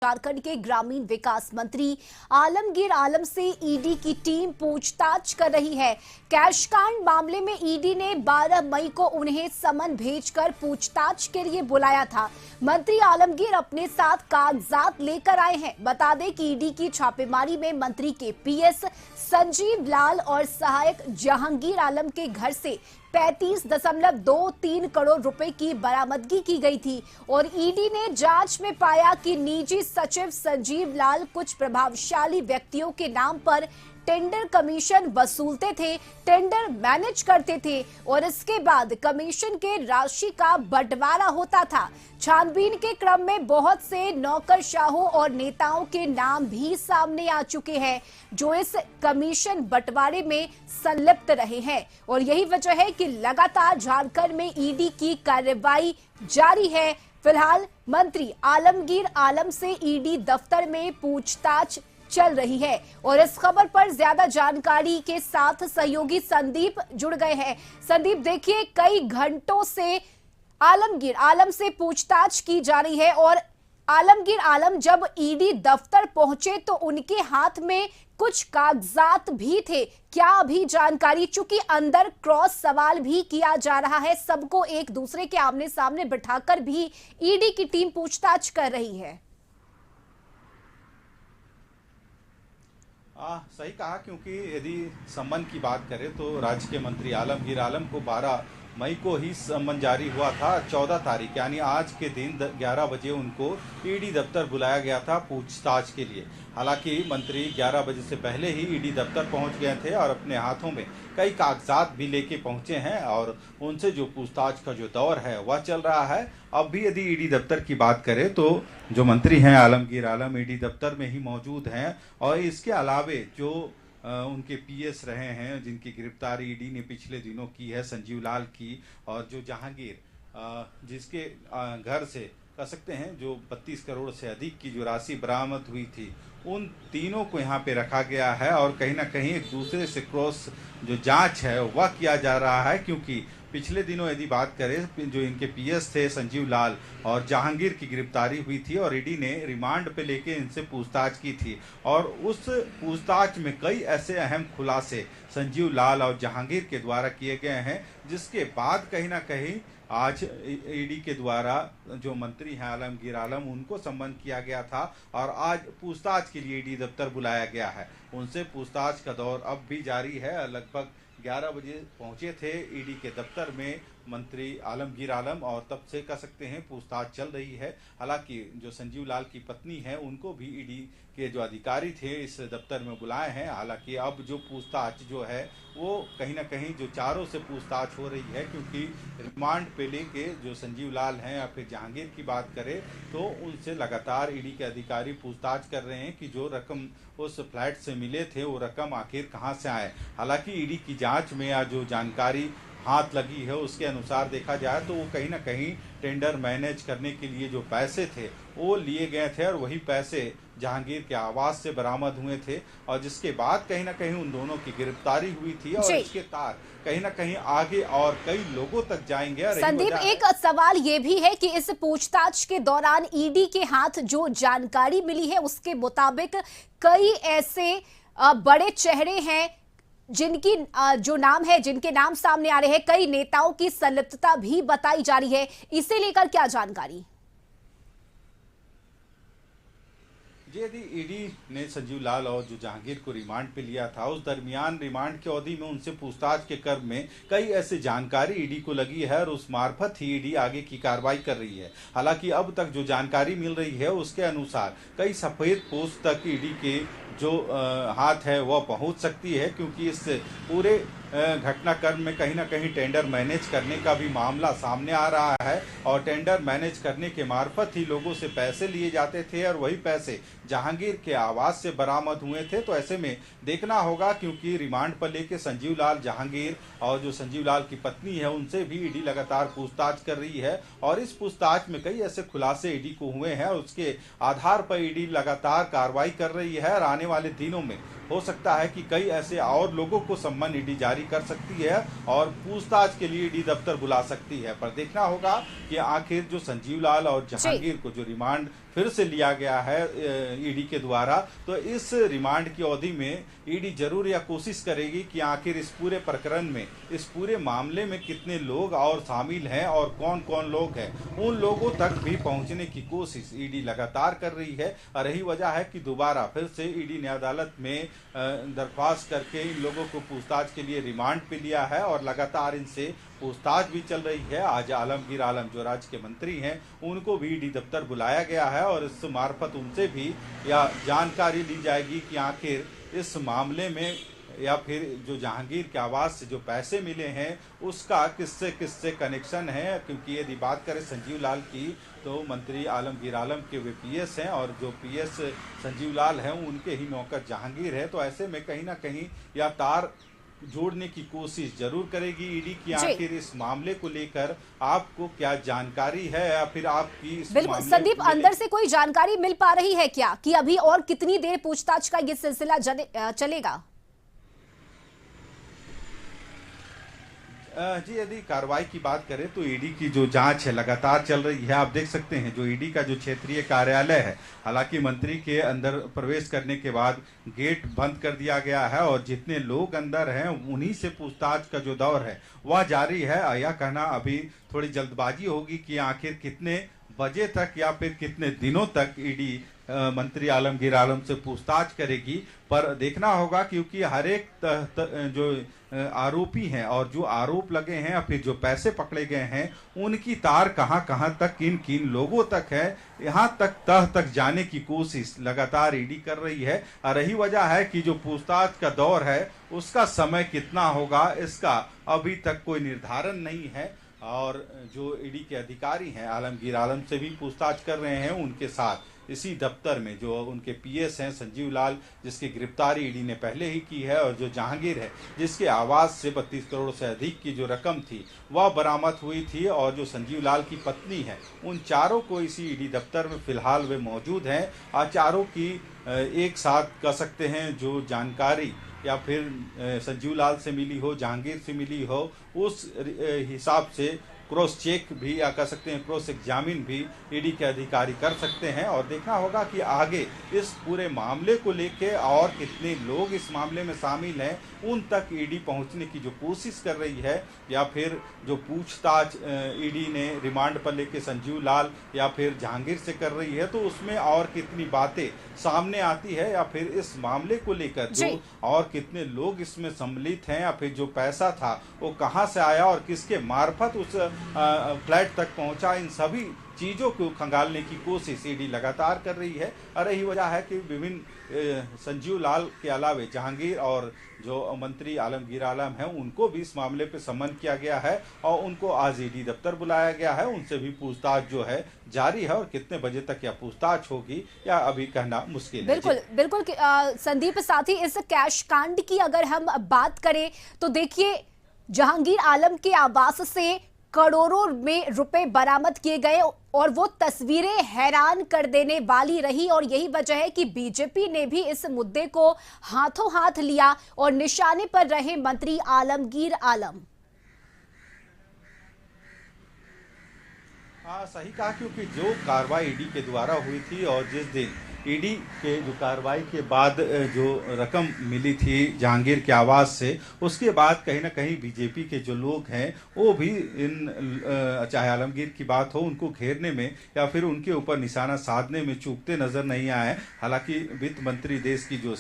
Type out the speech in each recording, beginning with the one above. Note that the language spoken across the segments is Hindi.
झारखंड के ग्रामीण विकास मंत्री आलमगीर आलम से ईडी की टीम पूछताछ कर रही है। कैश कांड मामले में ईडी ने 12 मई को उन्हें समन भेजकर पूछताछ के लिए बुलाया था। मंत्री आलमगीर अपने साथ कागजात लेकर आए हैं। बता दें कि ईडी की छापेमारी में मंत्री के पीएस संजीव लाल और सहायक जहांगीर आलम के घर से 35.23 करोड़ रुपए की बरामदगी की गई थी और ईडी ने जांच में पाया कि निजी सचिव संजीव लाल कुछ प्रभावशाली व्यक्तियों के नाम पर टेंडर कमीशन वसूलते थे, टेंडर मैनेज करते थे और इसके बाद कमीशन के राशि का बंटवारा होता था। छानबीन के क्रम में बहुत से नौकरशाहों और नेताओं के नाम भी सामने आ चुके हैं जो इस कमीशन बंटवारे में संलिप्त रहे हैं और यही वजह है कि लगातार झारखंड में ईडी की कार्रवाई जारी है। फिलहाल मंत्री आलमगीर आलम से ईडी दफ्तर में पूछताछ चल रही है और इस खबर पर ज्यादा जानकारी के साथ सहयोगी संदीप जुड़ गए हैं। संदीप, देखिए, कई घंटों से आलमगीर आलम से पूछताछ की जा रही है और आलमगीर आलम जब ईडी दफ्तर पहुंचे तो उनके हाथ में कुछ कागजात भी थे। क्या अभी जानकारी, चूंकि अंदर क्रॉस सवाल भी किया जा रहा है, सबको एक दूसरे के आमने सामने बिठाकर भी ईडी की टीम पूछताछ कर रही है। सही कहा, क्योंकि यदि सम्मन की बात करें तो राज्य के मंत्री आलमगीर आलम को 12 मई को ही सम्मन जारी हुआ था। 14 तारीख यानी आज के दिन 11 बजे उनको ईडी दफ्तर बुलाया गया था पूछताछ के लिए। हालांकि मंत्री 11 बजे से पहले ही ईडी दफ्तर पहुंच गए थे और अपने हाथों में कई कागजात भी लेके पहुंचे हैं और उनसे जो पूछताछ का जो दौर है वह चल रहा है। अब भी यदि ईडी दफ्तर की बात करें तो जो मंत्री हैं आलमगीर आलम ईडी दफ्तर में ही मौजूद हैं और इसके अलावे जो उनके पीएस रहे हैं जिनकी गिरफ्तारी ईडी ने पिछले दिनों की है, संजीव लाल की और जो जहांगीर जिसके घर से कह सकते हैं जो 32 करोड़ से अधिक की जो राशि बरामद हुई थी, उन तीनों को यहाँ पे रखा गया है और कहीं ना कहीं एक दूसरे से क्रॉस जो जांच है वह किया जा रहा है। क्योंकि पिछले दिनों यदि बात करें जो इनके पीएस थे संजीव लाल और जहांगीर की गिरफ्तारी हुई थी और ईडी ने रिमांड पे लेके इनसे पूछताछ की थी और उस पूछताछ में कई ऐसे अहम खुलासे संजीव लाल और जहांगीर के द्वारा किए गए हैं, जिसके बाद कहीं ना कहीं आज ईडी के द्वारा जो मंत्री हैं आलमगीर आलम उनको सम्मन किया गया था और आज पूछताछ के लिए ईडी दफ्तर बुलाया गया है। उनसे पूछताछ का दौर अब भी जारी है। लगभग 11 बजे पहुंचे थे ईडी के दफ्तर में मंत्री आलमगीर आलम और तब से कह सकते हैं पूछताछ चल रही है। हालांकि जो संजीव लाल की पत्नी है उनको भी ईडी के जो अधिकारी थे इस दफ्तर में बुलाए हैं। हालांकि अब जो पूछताछ जो है वो कहीं ना कहीं जो चारों से पूछताछ हो रही है, क्योंकि रिमांड पे लेके जो संजीव लाल हैं या फिर जहांगीर की बात करें तो उनसे लगातार ईडी के अधिकारी पूछताछ कर रहे हैं कि जो रकम उस फ्लैट से मिले थे वो रकम आखिर कहां से आए। हालांकि ईडी की जांच में या जो जानकारी हाथ लगी है उसके अनुसार देखा जाए तो वो कहीं ना कहीं टेंडर मैनेज करने के लिए जो पैसे थे वो लिए गए थे और वही पैसे जहांगीर के आवास से बरामद हुए थे और जिसके बाद कहीं ना कहीं उन दोनों की गिरफ्तारी हुई थी और इसके तार कहीं ना कहीं आगे और कई लोगों तक जाएंगे। संदीप, एक सवाल ये भी है कि इस पूछताछ के दौरान ईडी के हाथ जो जानकारी मिली है उसके मुताबिक कई ऐसे बड़े चेहरे हैं जिनकी जो नाम है, जिनके नाम सामने आ रहे हैं, कई नेताओं की संलिप्तता भी बताई जा रही है। इसे लेकर क्या जानकारी? जी, यदि ईडी ने संजीव लाल और जो जहांगीर को रिमांड पे लिया था उस दरमियान रिमांड की अवधि में उनसे पूछताछ के क्रम में कई ऐसे जानकारी ईडी को लगी है और उस मार्फत ही ईडी आगे की कार्रवाई कर रही है। हालांकि अब तक जो जानकारी मिल रही है उसके अनुसार कई सफेद पोस्ट तक ईडी के जो हाथ है वह पहुंच सकती है, क्योंकि इस पूरे घटनाक्रम में कहीं ना कहीं टेंडर मैनेज करने का भी मामला सामने आ रहा है और टेंडर मैनेज करने के मार्फत ही लोगों से पैसे लिए जाते थे और वही पैसे जहांगीर के आवास से बरामद हुए थे। तो ऐसे में देखना होगा, क्योंकि रिमांड पर लेके संजीव लाल, जहांगीर और जो संजीव लाल की पत्नी है उनसे भी ईडी लगातार पूछताछ कर रही है और इस पूछताछ में कई ऐसे खुलासे ईडी को हुए हैं और उसके आधार पर ईडी लगातार कार्रवाई कर रही है और आने वाले दिनों में हो सकता है कि कई ऐसे और लोगों को सम्मन ईडी जारी कर सकती है और पूछताछ के लिए ईडी दफ्तर बुला सकती है। पर देखना होगा कि आखिर जो संजीव लाल और जहांगीर को जो रिमांड फिर से लिया गया है ईडी के द्वारा, तो इस रिमांड की अवधि में ईडी जरूर यह कोशिश करेगी कि आखिर इस पूरे प्रकरण में, इस पूरे मामले में कितने लोग और शामिल हैं और कौन कौन लोग हैं, उन लोगों तक भी पहुंचने की कोशिश ईडी लगातार कर रही है। और यही वजह है कि दोबारा फिर से ईडी ने अदालत में दरख्वास्त करके इन लोगों को पूछताछ के लिए रिमांड पे लिया है और लगातार इनसे पूछताछ भी चल रही है। आज आलमगीर आलम जो राज्य के मंत्री हैं, उनको भी ईडी दफ्तर बुलाया गया है और इस मार्फत उनसे भी यह जानकारी ली जाएगी कि आखिर इस मामले में या फिर जो जहांगीर के आवास से जो पैसे मिले हैं उसका किससे किससे कनेक्शन है। क्योंकि यदि बात करें संजीव लाल की, तो मंत्री आलमगीर आलम के वे पीएस हैं और जो पीएस संजीव लाल हैं उनके ही नौकर जहांगीर है। तो ऐसे में कहीं ना कहीं यह तार जोड़ने की कोशिश जरूर करेगी ईडी की आखिर इस मामले को लेकर आपको क्या जानकारी है या फिर आपकी इस बिल्कुल मामले संदीप, अंदर से कोई जानकारी मिल पा रही है क्या कि अभी और कितनी देर पूछताछ का ये सिलसिला चलेगा? जी, यदि कार्रवाई की बात करें तो ईडी की जो जांच है लगातार चल रही है। आप देख सकते हैं जो ईडी का जो क्षेत्रीय कार्यालय है, हालांकि मंत्री के अंदर प्रवेश करने के बाद गेट बंद कर दिया गया है और जितने लोग अंदर हैं उन्हीं से पूछताछ का जो दौर है वह जारी है। यह कहना अभी थोड़ी जल्दबाजी होगी कि आखिर कितने बजे तक या फिर कितने दिनों तक ईडी मंत्री आलमगीर आलम से पूछताछ करेगी, पर देखना होगा। क्योंकि हर एक जो आरोपी हैं और जो आरोप लगे हैं या फिर जो पैसे पकड़े गए हैं उनकी तार कहां कहां तक, किन किन लोगों तक है, यहां तक तह तक जाने की कोशिश लगातार ईडी कर रही है। और यही वजह है कि जो पूछताछ का दौर है उसका समय कितना होगा इसका अभी तक कोई निर्धारण नहीं है। और जो ईडी के अधिकारी हैं आलमगीर आलम से भी पूछताछ कर रहे हैं, उनके साथ इसी दफ्तर में जो उनके पीएस हैं संजीव लाल, जिसकी गिरफ्तारी ईडी ने पहले ही की है, और जो जहांगीर है जिसके आवास से 32 करोड़ से अधिक की जो रकम थी वह बरामद हुई थी, और जो संजीव लाल की पत्नी है, उन चारों को इसी ईडी दफ्तर में फिलहाल वे मौजूद हैं। चारों की एक साथ कह सकते हैं जो जानकारी या फिर संजीव लाल से मिली हो, जहांगीर से मिली हो, उस हिसाब से क्रॉस चेक भी या कह सकते हैं क्रॉस एग्जामिन भी ईडी के अधिकारी कर सकते हैं। और देखना होगा कि आगे इस पूरे मामले को लेके और कितने लोग इस मामले में शामिल हैं, उन तक ईडी पहुंचने की जो कोशिश कर रही है, या फिर जो पूछताछ ईडी ने रिमांड पर लेके संजीव लाल या फिर जहांगीर से कर रही है, तो उसमें और कितनी बातें सामने आती है, या फिर इस मामले को लेकर जो और कितने लोग इसमें सम्मिलित हैं, या फिर जो पैसा था वो कहां से आया और किसके मार्फत उस फ्लैट तक पहुंचा, इन सभी चीजों को खंगालने की कोशिश ईडी लगातार कर रही है। और यही वजह है कि विभिन्न संजीव लाल के अलावे जहांगीर और जो मंत्री आलमगीर आलम हैं उनको भी इस मामले पे सम्मन किया गया है और उनको आज ईडी दफ्तर बुलाया गया है। उनसे भी पूछताछ जो है जारी है, और कितने बजे तक यह पूछताछ होगी या अभी कहना मुश्किल है। बिल्कुल बिल्कुल संदीप, साथ ही इस कैश कांड की अगर हम बात करें तो देखिए जहांगीर आलम के आवास से करोड़ों में रुपए बरामद किए गए और वो तस्वीरें हैरान कर देने वाली रही, और यही वजह है कि बीजेपी ने भी इस मुद्दे को हाथों हाथ लिया और निशाने पर रहे मंत्री आलमगीर आलम। हाँ, सही कहा। क्योंकि जो कार्रवाई ईडी के द्वारा हुई थी और जिस दिन ईडी के जो कार्रवाई के बाद जो रकम मिली थी जहांगीर के आवास से, उसके बाद कहीं ना कहीं बीजेपी के जो लोग हैं वो भी इन चाहे आलमगीर की बात हो उनको घेरने में या फिर उनके ऊपर निशाना साधने में चूकते नजर नहीं आए। हालांकि वित्त मंत्री देश की जो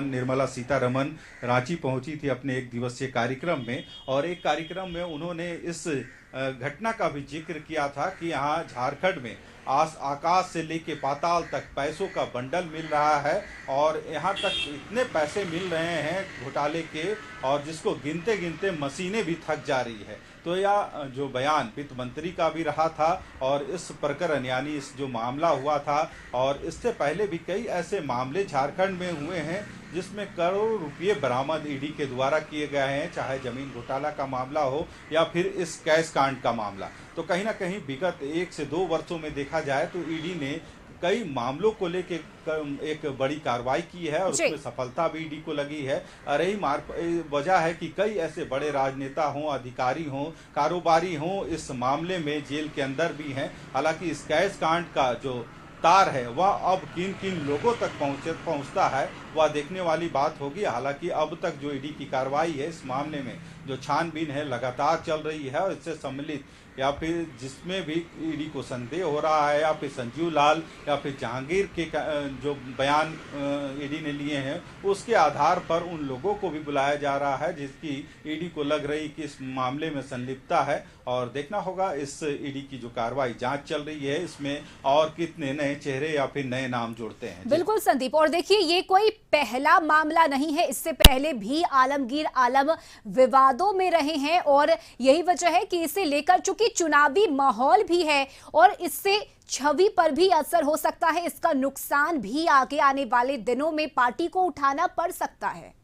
निर्मला सीतारमन रांची पहुंची थी अपने एक दिवसीय कार्यक्रम में, और एक कार्यक्रम में उन्होंने इस घटना का भी जिक्र किया था कि यहाँ झारखंड में आकाश से लेके पाताल तक पैसों का बंडल मिल रहा है, और यहाँ तक इतने पैसे मिल रहे हैं घोटाले के, और जिसको गिनते गिनते मशीनें भी थक जा रही है। तो यह जो बयान वित्त मंत्री का भी रहा था, और इस प्रकरण यानी इस जो मामला हुआ था, और इससे पहले भी कई ऐसे मामले झारखंड में हुए हैं जिसमें करोड़ों रुपये बरामद ईडी के द्वारा किए गए हैं, चाहे जमीन घोटाला का मामला हो या फिर इस कैश कांड का मामला। तो कहीं ना कहीं विगत 1 से 2 वर्षों में देखा जाए तो ईडी ने कई मामलों को लेके एक बड़ी कार्रवाई की है, और उसमें सफलता भी ईडी को लगी है। और यही वजह है कि कई ऐसे बड़े राजनेता हों, अधिकारी हों, कारोबारी हों, इस मामले में जेल के अंदर भी हैं। हालांकि इस कैश कांड का जो तार है वह अब किन किन लोगों तक पहुंचता है, वह देखने वाली बात होगी। हालांकि अब तक जो ईडी की कार्रवाई है इस मामले में, जो छानबीन है लगातार चल रही है, और इससे सम्मिलित या फिर जिसमें भी ईडी को संदेह हो रहा है, या फिर संजीव लाल या फिर जहांगीर के जो बयान ईडी ने लिए हैं उसके आधार पर उन लोगों को भी बुलाया जा रहा है जिसकी ईडी को लग रही कि इस मामले में संलिप्तता है। और देखना होगा इस ईडी की जो कार्रवाई जांच चल रही है इसमें और कितने नए चेहरे या फिर नए नाम जुड़ते हैं। बिल्कुल संदीप, और देखिए ये कोई पहला मामला नहीं है, इससे पहले भी आलमगीर आलम विवादों में रहे हैं और यही वजह है कि इसे लेकर चूंकि चुनावी माहौल भी है और इससे छवि पर भी असर हो सकता है, इसका नुकसान भी आगे आने वाले दिनों में पार्टी को उठाना पड़ सकता है।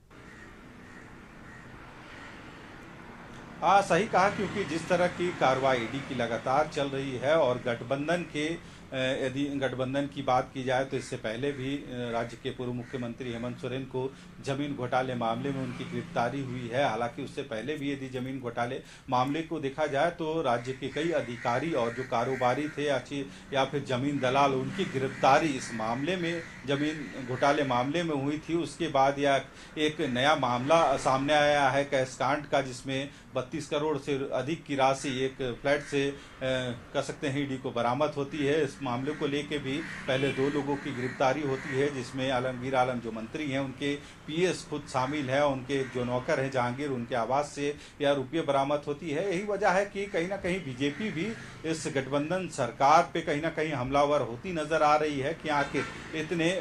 हाँ, सही कहा, क्योंकि जिस तरह की कार्रवाई ईडी की लगातार चल रही है और गठबंधन के यदि गठबंधन की बात की जाए तो इससे पहले भी राज्य के पूर्व मुख्यमंत्री हेमंत सोरेन को जमीन घोटाले मामले में उनकी गिरफ्तारी हुई है। हालांकि उससे पहले भी यदि जमीन घोटाले मामले को देखा जाए तो राज्य के कई अधिकारी और जो कारोबारी थे या फिर जमीन दलाल, उनकी गिरफ्तारी इस मामले में, जमीन घोटाले मामले में हुई थी। उसके बाद यह एक नया मामला सामने आया है कैशकांड का, जिसमें 32 करोड़ से अधिक की राशि एक फ्लैट से कह सकते हैं ईडी को बरामद होती है। इस मामले को लेके भी पहले 2 लोगों की गिरफ्तारी होती है, जिसमें आलमगीर आलम जो मंत्री हैं उनके पीएस खुद शामिल है, उनके जो नौकर हैं जहांगीर, उनके आवास से यह रुपये बरामद होती है। यही वजह है कि कहीं ना कहीं बीजेपी भी इस गठबंधन सरकार पे कहीं ना कहीं हमलावर होती नजर आ रही है कि आखिर इतने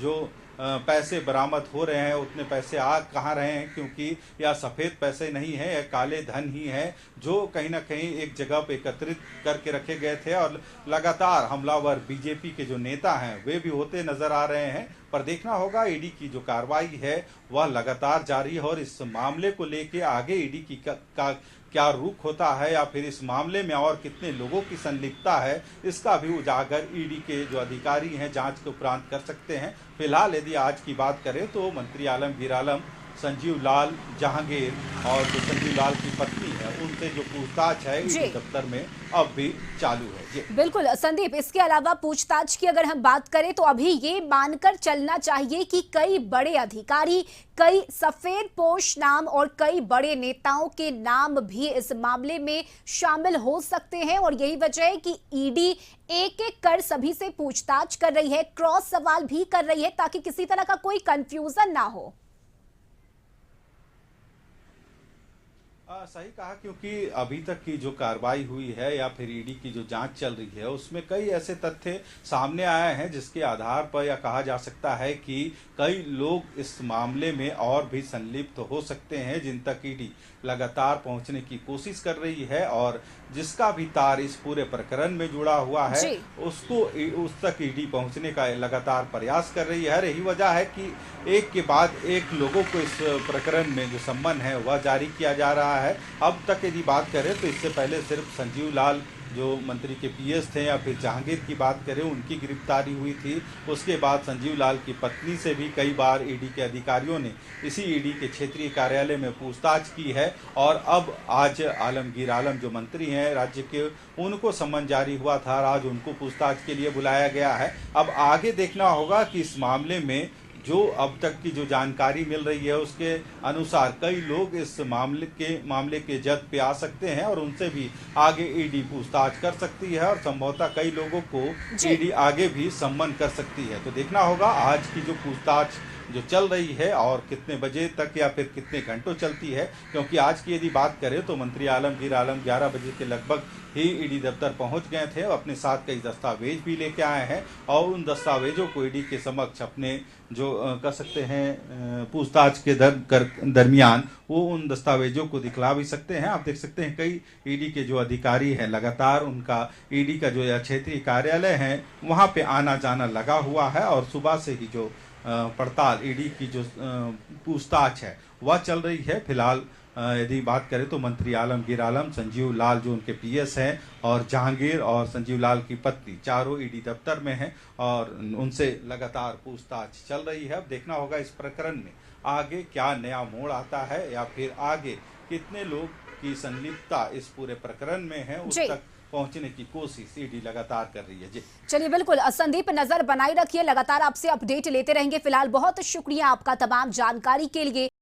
जो पैसे बरामद हो रहे हैं उतने पैसे आ कहाँ रहे हैं, क्योंकि यह सफ़ेद पैसे नहीं है, यह काले धन ही है जो कहीं ना कहीं एक जगह पे एकत्रित करके रखे गए थे। और लगातार हमलावर बीजेपी के जो नेता हैं वे भी होते नजर आ रहे हैं। पर देखना होगा ईडी की जो कार्रवाई है वह लगातार जारी है और इस मामले को लेके आगे ईडी की क्या रुख होता है या फिर इस मामले में और कितने लोगों की संलिप्तता है, इसका भी उजागर ईडी के जो अधिकारी हैं जांच के उपरांत कर सकते हैं। फिलहाल यदि आज की बात करें तो मंत्री आलमगीर आलम, संजीव लाल, जहांगीर और जो संजीव लाल की पत्नी है उनसे जो पूछताछ है ईडी दफ्तर में अब भी चालू है। बिल्कुल संदीप, इसके अलावा पूछताछ की अगर हम बात करें तो अभी ये मानकर चलना चाहिए कि कई बड़े अधिकारी, कई सफेद पोश नाम और कई बड़े नेताओं के नाम भी इस मामले में शामिल हो सकते हैं और यही वजह है कि ईडी एक एक कर सभी से पूछताछ कर रही है, क्रॉस सवाल भी कर रही है ताकि किसी तरह का कोई कंफ्यूजन ना हो। सही कहा, क्योंकि अभी तक की जो कार्रवाई हुई है या फिर ईडी की जो जांच चल रही है उसमें कई ऐसे तथ्य सामने आए हैं जिसके आधार पर यह कहा जा सकता है कि कई लोग इस मामले में और भी संलिप्त हो सकते हैं, जिन तक ईडी लगातार पहुंचने की कोशिश कर रही है और जिसका भी तार इस पूरे प्रकरण में जुड़ा हुआ है उसको उस तक ईडी पहुंचने का लगातार प्रयास कर रही है। यही वजह है कि एक के बाद एक लोगों को इस प्रकरण में जो सम्मन है वह जारी किया जा रहा है। अब तक यदि बात करें तो इससे पहले सिर्फ संजीव लाल जो मंत्री के पीएस थे या फिर जहांगीर की बात करें उनकी गिरफ्तारी हुई थी। उसके बाद संजीव लाल की पत्नी से भी कई बार ईडी के अधिकारियों ने इसी ईडी के क्षेत्रीय कार्यालय में पूछताछ की है और अब आज आलमगीर आलम जो मंत्री हैं राज्य के, उनको सम्मन जारी हुआ था, आज उनको पूछताछ के लिए बुलाया गया है। अब आगे देखना होगा कि इस मामले में जो अब तक की जो जानकारी मिल रही है उसके अनुसार कई लोग इस मामले के जद पे आ सकते हैं और उनसे भी आगे ईडी पूछताछ कर सकती है और संभवतः कई लोगों को ईडी आगे भी सम्मन कर सकती है। तो देखना होगा आज की जो पूछताछ जो चल रही है और कितने बजे तक या फिर कितने घंटों चलती है, क्योंकि आज की यदि बात करें तो मंत्री आलमगीर आलम 11 बजे के लगभग ही ईडी दफ्तर पहुंच गए थे और अपने साथ कई दस्तावेज भी लेके आए हैं और उन दस्तावेजों को ईडी के समक्ष अपने जो कह सकते हैं पूछताछ के दरमियान वो उन दस्तावेजों को दिखला भी सकते हैं। आप देख सकते हैं कई ईडी के जो अधिकारी हैं लगातार उनका ईडी का जो क्षेत्रीय कार्यालय है वहाँ पे आना जाना लगा हुआ है और सुबह से ही जो पड़ताल ईडी की जो पूछताछ है वह चल रही है। फिलहाल यदि बात करें तो मंत्री आलमगीर आलम, संजीव लाल जो उनके पीएस हैं और जहांगीर और संजीव लाल की पत्नी चारों ईडी दफ्तर में हैं और उनसे लगातार पूछताछ चल रही है। अब देखना होगा इस प्रकरण में आगे क्या नया मोड़ आता है या फिर आगे कितने लोग की संलिप्तता इस पूरे प्रकरण में है उस तक पहुंचने की कोशिश ईडी लगातार कर रही है। जी चलिए बिल्कुल संदीप, नजर बनाए रखिए, लगातार आपसे अपडेट लेते रहेंगे। फिलहाल बहुत शुक्रिया आपका तमाम जानकारी के लिए।